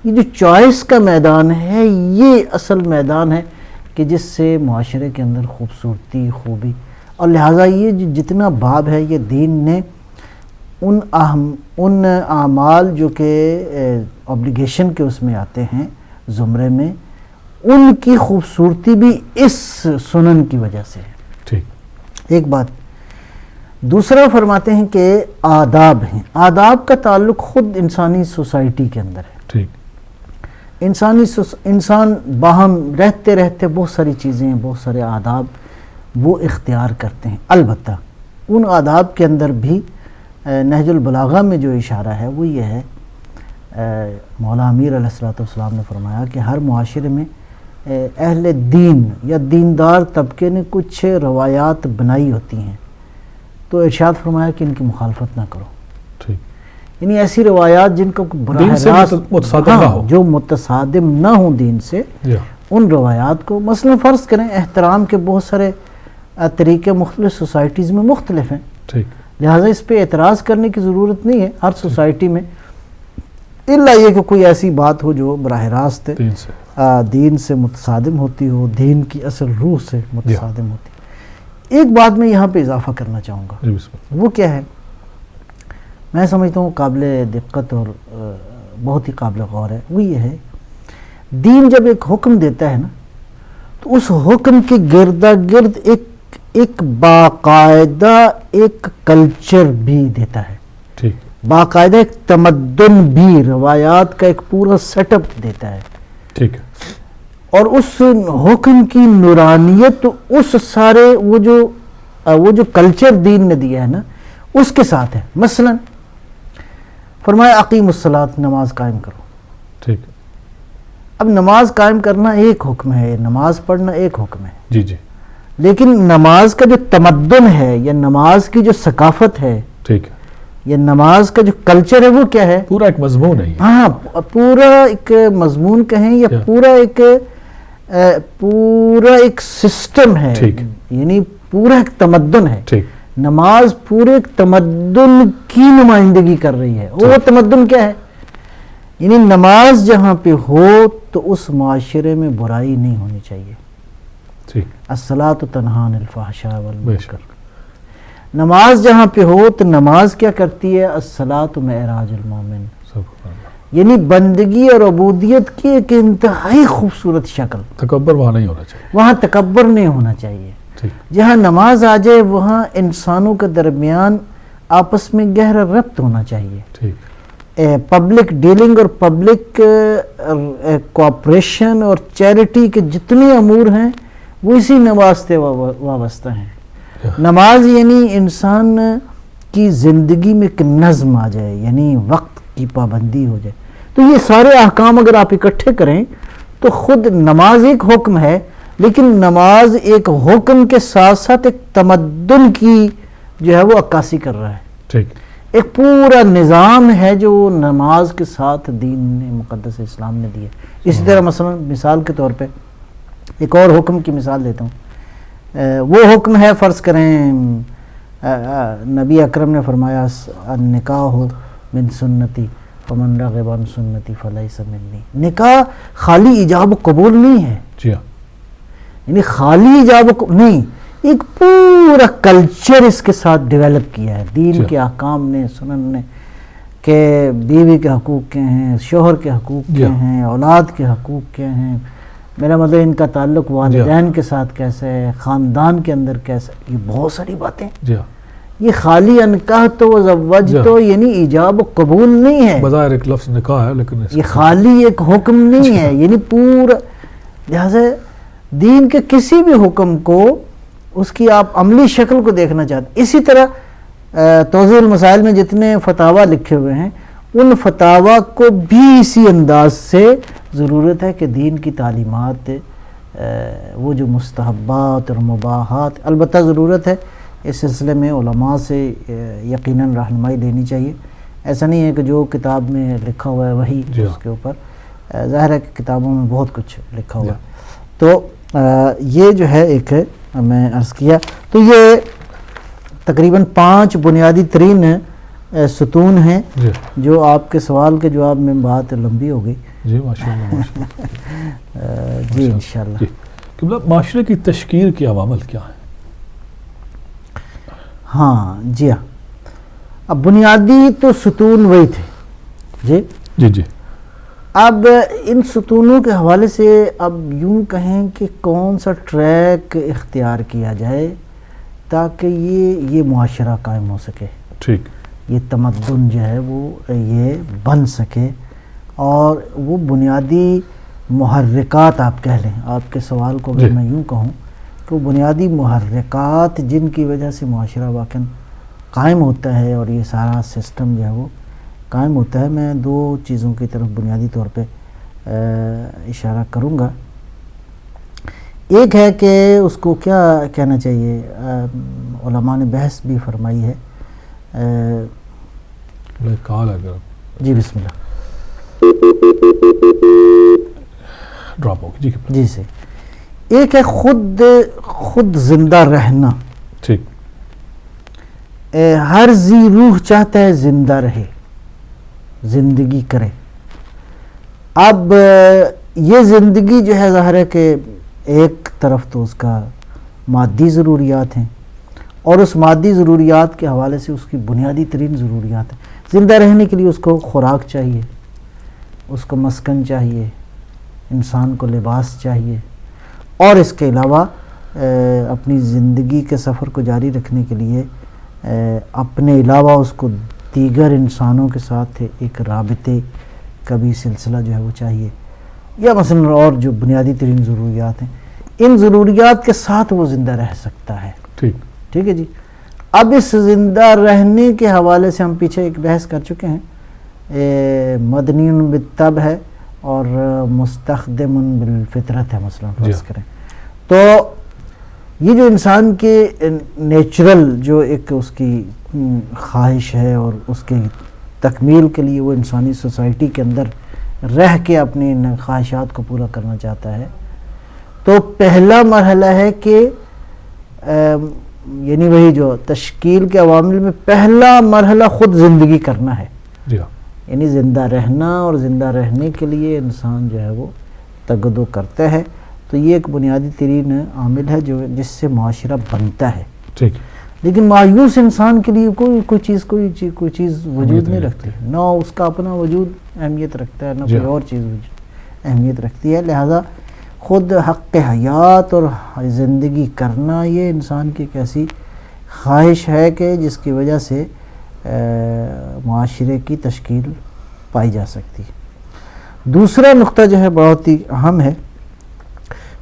یہ جو چوائس کا میدان ہے یہ اصل میدان ہے کہ جس سے معاشرے کے اندر خوبصورتی, خوبی, اور لہٰذا یہ جو جتنا باب ہے یہ دین نے ان اعمال جو کہ اوبلیگیشن کے اس میں آتے ہیں زمرے میں, ان کی خوبصورتی بھی اس سنن کی وجہ سے ہے. ٹھیک. ایک بات. دوسرا فرماتے ہیں کہ آداب ہیں. آداب کا تعلق خود انسانی سوسائٹی کے اندر ہے. ٹھیک. انسان باہم رہتے رہتے بہت ساری چیزیں, بہت سارے آداب وہ اختیار کرتے ہیں. البتہ ان آداب کے اندر بھی نہج البلاغہ میں جو اشارہ ہے وہ یہ ہے, مولا امیر علیہ الصلوۃ والسلام نے فرمایا کہ ہر معاشرے میں اہل دین یا دیندار طبقے نے کچھ روایات بنائی ہوتی ہیں, تو ارشاد فرمایا کہ ان کی مخالفت نہ کرو. ٹھیک. یعنی ایسی روایات جن کو براہ راست متصادم نہ ہو, جو متصادم نہ ہوں دین سے, ان روایات کو مثلا فرض کریں احترام کے بہت سارے طریقے مختلف سوسائٹیز میں مختلف ہیں. ٹھیک. لہٰذا اس پہ اعتراض کرنے کی ضرورت نہیں ہے ہر سوسائٹی میں, الا یہ کہ کوئی ایسی بات ہو جو براہ راست دین سے متصادم ہوتی ہو, دین کی اصل روح سے متصادم ہوتی. ایک بات میں یہاں پہ اضافہ کرنا چاہوں گا, وہ کیا ہے, میں سمجھتا ہوں قابل دقت اور بہت ہی قابل غور ہے. وہ یہ ہے, دین جب ایک حکم دیتا ہے نا تو اس حکم کے گردا گرد ایک باقاعدہ ایک کلچر بھی دیتا ہے. ٹھیک. باقاعدہ ایک تمدن بھی, روایات کا ایک پورا سیٹ اپ دیتا ہے. ٹھیک. اور اس حکم کی نورانیت اس سارے وہ جو کلچر دین نے دیا ہے نا اس کے ساتھ ہے. مثلا فرمایا اقیم الصلاۃ, نماز قائم کرو. ٹھیک. اب نماز قائم کرنا ایک حکم ہے, نماز پڑھنا ایک حکم ہے. جی جی. لیکن نماز کا جو تمدن ہے یا نماز کی جو ثقافت ہے, ٹھیک, یا نماز کا جو کلچر ہے وہ کیا ہے, پورا ایک مضمون ہے. ہاں, پورا ایک مضمون کہیں یا پورا ایک سسٹم ہے, یعنی پورا ایک تمدن ہے. ٹھیک. نماز پورے ایک تمدن کی نمائندگی کر رہی ہے. وہ تمدن کیا ہے, یعنی نماز جہاں پہ ہو تو اس معاشرے میں برائی نہیں ہونی چاہیے. الصلاۃ تنہی عن الفحشاء والمنکر. نماز جہاں پہ ہو تو نماز کیا کرتی ہے, الصلاۃ معراج المومن, یعنی بندگی اور عبودیت کی ایک انتہائی خوبصورت شکل. تکبر وہاں نہیں ہونا چاہیے, وہاں تکبر نہیں ہونا چاہیے. جہاں نماز آ جائے وہاں انسانوں کے درمیان آپس میں گہرا ربط ہونا چاہیے. پبلک ڈیلنگ اور پبلک کوآپریشن اور چیریٹی کے جتنے امور ہیں وہ اسی نماز سے وابستہ ہیں. نماز یعنی انسان کی زندگی میں ایک نظم آ جائے, یعنی وقت کی پابندی ہو جائے. تو یہ سارے احکام اگر آپ اکٹھے کریں تو خود نماز ایک حکم ہے, لیکن نماز ایک حکم کے ساتھ ساتھ ایک تمدن کی جو ہے وہ عکاسی کر رہا ہے. ٹھیک. ایک پورا نظام ہے جو نماز کے ساتھ دین نے مقدس اسلام نے دیا. اسی طرح مثلا مثال کے طور پہ ایک اور حکم کی مثال دیتا ہوں. وہ حکم ہے, فرض کریں نبی اکرم نے فرمایا نکاح من سنتی فمن رغب عن سنتی فلیس منی. نکاح خالی ایجاب و قبول نہیں ہے, یعنی خالی ایجاب نہیں, ایک پورا کلچر اس کے ساتھ ڈیولپ کیا ہے دین کے احکام نے, سنن نے, کہ بیوی کے حقوق کیا ہیں, شوہر کے حقوق کیا ہیں, اولاد کے حقوق کیا ہیں, میرا مطلب ان کا تعلق والدین کے ساتھ کیسے ہے, خاندان کے اندر کیسے, یہ بہت ساری باتیں. یہ خالی انکاح تو زوج تو یعنی ایجاب و قبول نہیں ہے, بظاہر ایک لفظ نکاح ہے لیکن یہ خالی ایک حکم نہیں ہے, یعنی پورا. لہذا دین کے کسی بھی حکم کو اس کی آپ عملی شکل کو دیکھنا چاہتے. اسی طرح توضیح المسائل میں جتنے فتاویٰ لکھے ہوئے ہیں ان فتاویٰ کو بھی اسی انداز سے ضرورت ہے کہ دین کی تعلیمات وہ جو مستحبات اور مباحات، البتہ ضرورت ہے اس سلسلے میں علماء سے یقیناً رہنمائی لینی چاہیے. ایسا نہیں ہے کہ جو کتاب میں لکھا ہوا ہے وہی اس کے اوپر، ظاہر ہے کہ کتابوں میں بہت کچھ لکھا ہوا ہے. تو یہ جو ہے ایک میں عرض کیا، تو یہ تقریباً 5 بنیادی ترین ستون ہیں جو آپ کے سوال کے جواب میں بات لمبی ہو گئی. جی ماشاءاللہ. جی انشاءاللہ. قبلہ معاشرے کی تشکیل کے عوامل کیا ہیں؟ ہاں جی ہاں، اب بنیادی تو ستون وہی تھے. جی جی جی. اب ان ستونوں کے حوالے سے اب یوں کہیں کہ کون سا ٹریک اختیار کیا جائے تاکہ یہ معاشرہ قائم ہو سکے، ٹھیک، یہ تمدن جو ہے وہ یہ بن سکے. اور وہ بنیادی محرکات آپ کہہ لیں، آپ کے سوال کو اگر میں یوں کہوں کہ وہ بنیادی محرکات جن کی وجہ سے معاشرہ واقعاً قائم ہوتا ہے اور یہ سارا سسٹم جو ہے وہ قائم ہوتا ہے. میں 2 چیزوں کی طرف بنیادی طور پہ اشارہ کروں گا. ایک ہے کہ اس کو کیا کہنا چاہیے، علماء نے بحث بھی فرمائی ہے. جی بسم اللہ. ڈراپ ہو گئی جی سے ایک ہے خود زندہ رہنا. ٹھیک. ہر ذی روح چاہتا ہے زندہ رہے، زندگی کرے. اب یہ زندگی جو ہے ظاہر ہے کہ ایک طرف تو اس کا مادی ضروریات ہیں اور اس مادی ضروریات کے حوالے سے اس کی بنیادی ترین ضروریات ہیں. زندہ رہنے کے لیے اس کو خوراک چاہیے، اس کو مسکن چاہیے، انسان کو لباس چاہیے، اور اس کے علاوہ اپنی زندگی کے سفر کو جاری رکھنے کے لیے اپنے علاوہ اس کو دیگر انسانوں کے ساتھ ایک رابطے کا بھی سلسلہ جو ہے وہ چاہیے، یا مثلا اور جو بنیادی ترین ضروریات ہیں ان ضروریات کے ساتھ وہ زندہ رہ سکتا ہے. ٹھیک ہے جی. اب اس زندہ رہنے کے حوالے سے ہم پیچھے ایک بحث کر چکے ہیں، مدنی بالطبع ہے اور مستخدم بالفطرت ہے مثلا فرض کریں. تو یہ جو انسان کے نیچرل جو ایک اس کی خواہش ہے اور اس کے تکمیل کے لیے وہ انسانی سوسائٹی کے اندر رہ کے اپنی ان خواہشات کو پورا کرنا چاہتا ہے، تو پہلا مرحلہ ہے کہ یعنی وہی جو تشکیل کے عوامل میں پہلا مرحلہ خود زندگی کرنا ہے. یعنی زندہ رہنا، اور زندہ رہنے کے لیے انسان جو ہے وہ تگدو کرتا ہے. تو یہ ایک بنیادی ترین عامل ہے جو جس سے معاشرہ بنتا ہے. لیکن مایوس انسان کے لیے کوئی چیز وجود نہیں رکھتی، نہ اس کا اپنا وجود اہمیت رکھتا ہے نہ کوئی اور چیز اہمیت رکھتی ہے. لہذا خود حق حیات اور زندگی کرنا یہ انسان کی ایک ایسی خواہش ہے کہ جس کی وجہ سے معاشرے کی تشکیل پائی جا سکتی ہے. دوسرا نقطہ جو ہے بہت ہی اہم ہے،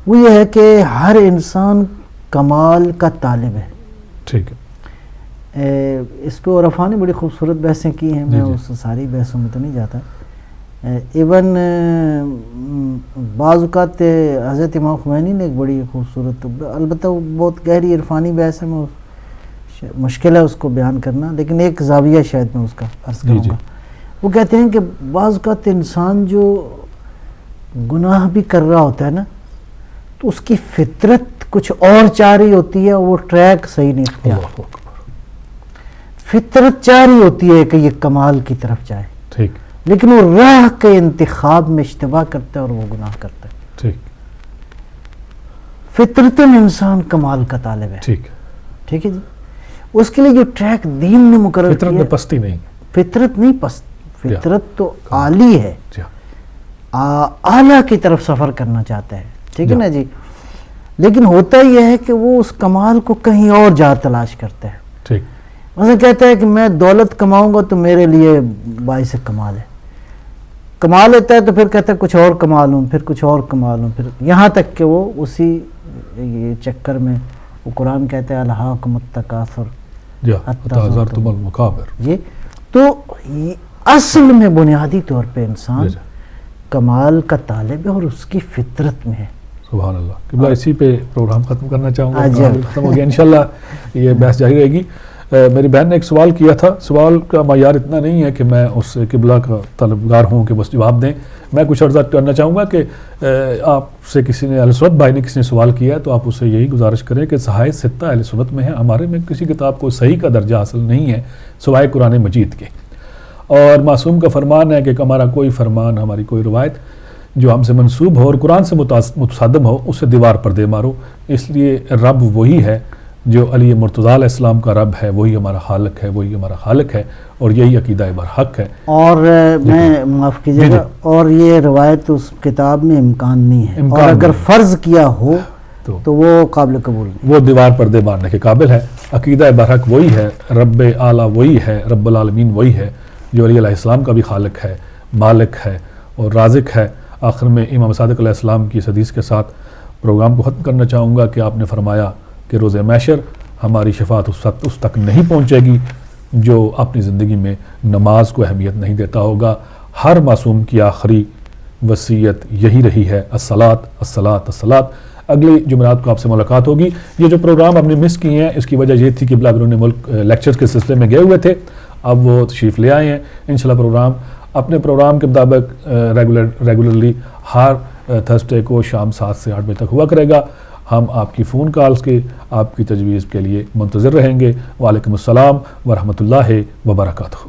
وہ یہ ہے کہ ہر انسان کمال کا طالب ہے. ٹھیک ہے. اس پہ عرفا نے بڑی خوبصورت بحثیں کی ہیں، میں اس ساری بحثوں میں تو نہیں جاتا. ایون بعض اوقات حضرت امام خمینی نے ایک بڑی خوبصورت، البتہ وہ بہت گہری عرفانی بحث ہے، مشکل ہے اس کو بیان کرنا، لیکن ایک زاویہ شاید میں اس کا عرض کروں گا. وہ کہتے ہیں کہ بعض اوقات انسان جو گناہ بھی کر رہا ہوتا ہے نا، تو اس کی فطرت کچھ اور چاہ رہی ہوتی ہے، وہ ٹریک صحیح نہیں اختیار. فطرت چاہ رہی ہوتی ہے کہ یہ کمال کی طرف جائے، لیکن وہ راہ کے انتخاب میں اشتباہ کرتا ہے اور وہ گناہ کرتا ہے. فطرتاً انسان کمال کا طالب ہے. ٹھیک ہے جی. اس کے لیے جو ٹریک دین نے مقرر کیا، فطرت میں پستی نہیں، فطرت نہیں پست، فطرت تو عالی ہے، اعلیٰ کی طرف سفر کرنا چاہتا ہے. ٹھیک ہے نا جی. لیکن ہوتا یہ ہے کہ وہ اس کمال کو کہیں اور جا تلاش کرتا ہے. مثلا کہتا ہے کہ میں دولت کماؤں گا تو میرے لیے باعث کمال ہے. کما لیتا ہے تو پھر کہتا ہے کچھ اور کما لوں، پھر کچھ اور کما لوں، پھر یہاں تک کہ وہ اسی چکر میں وہ قرآن کہتا ہے الہاکم التکاثر جا حتی حتی زرتم زرتم المقابر. یہ تو اصل میں بنیادی طور پہ انسان جی. کمال کا طالب ہے اور اس کی فطرت میں ہے. سبحان اللہ. قبلہ اسی پہ پروگرام ختم کرنا چاہوں گا. جی. ختم ہو گیا انشاءاللہ. یہ بحث جاری رہے گی. میری بہن نے ایک سوال کیا تھا. سوال کا معیار اتنا نہیں ہے کہ میں اس قبلہ کا طلبگار ہوں کہ بس جواب دیں. میں کچھ عرض کرنا چاہوں گا کہ آپ سے کسی نے اہل سنت بھائی نے کسی نے سوال کیا ہے تو آپ اسے یہی گزارش کریں کہ صحائح ستہ اہل سنت میں ہے. ہمارے میں کسی کتاب کو صحیح کا درجہ حاصل نہیں ہے سوائے قرآن مجید کے. اور معصوم کا فرمان ہے کہ ہمارا کوئی فرمان ہماری کوئی روایت جو ہم سے منسوب ہو اور قرآن سے متصادم ہو اسے دیوار پر دے مارو. اس لیے رب وہی ہے جو علی مرتضیٰ علیہ السلام کا رب ہے, وہی ہمارا خالق ہے, وہی ہمارا خالق ہے اور یہی عقیدہ برحق ہے. اور میں معاف کیجیے گا, اور یہ روایت اس کتاب میں امکان نہیں ہے, اور اگر فرض کیا ہو تو وہ قابل قبول نہیں, وہ دیوار پر دے مارنے کے قابل ہے. عقیدہ برحق وہی ہے, رب اعلیٰ وہی ہے, رب العالمین وہی ہے جو علی علیہ السلام کا بھی خالق ہے, مالک ہے اور رازق ہے. آخر میں امام صادق علیہ السلام کی اس حدیث کے ساتھ پروگرام کو ختم کرنا چاہوں گا کہ آپ نے فرمایا کہ روز محشر ہماری شفاعت اس تک نہیں پہنچے گی جو اپنی زندگی میں نماز کو اہمیت نہیں دیتا ہوگا. ہر معصوم کی آخری وصیت یہی رہی ہے, الصلاۃ الصلاۃ الصلاۃ. اگلی جمعرات کو آپ سے ملاقات ہوگی. یہ جو پروگرام آپ نے مس کیے ہیں اس کی وجہ یہ تھی کہ بیرون ملک لیکچرز کے سلسلے میں گئے ہوئے تھے, اب وہ تشریف لے آئے ہیں. انشاءاللہ پروگرام اپنے پروگرام کے مطابق ریگولرلی ہر تھرسڈے کو شام 7 سے 8 بجے تک ہوا کرے گا. ہم آپ کی فون کالز کے آپ کی تجویز کے لیے منتظر رہیں گے. وعلیکم السلام ورحمۃ اللہ وبرکاتہ.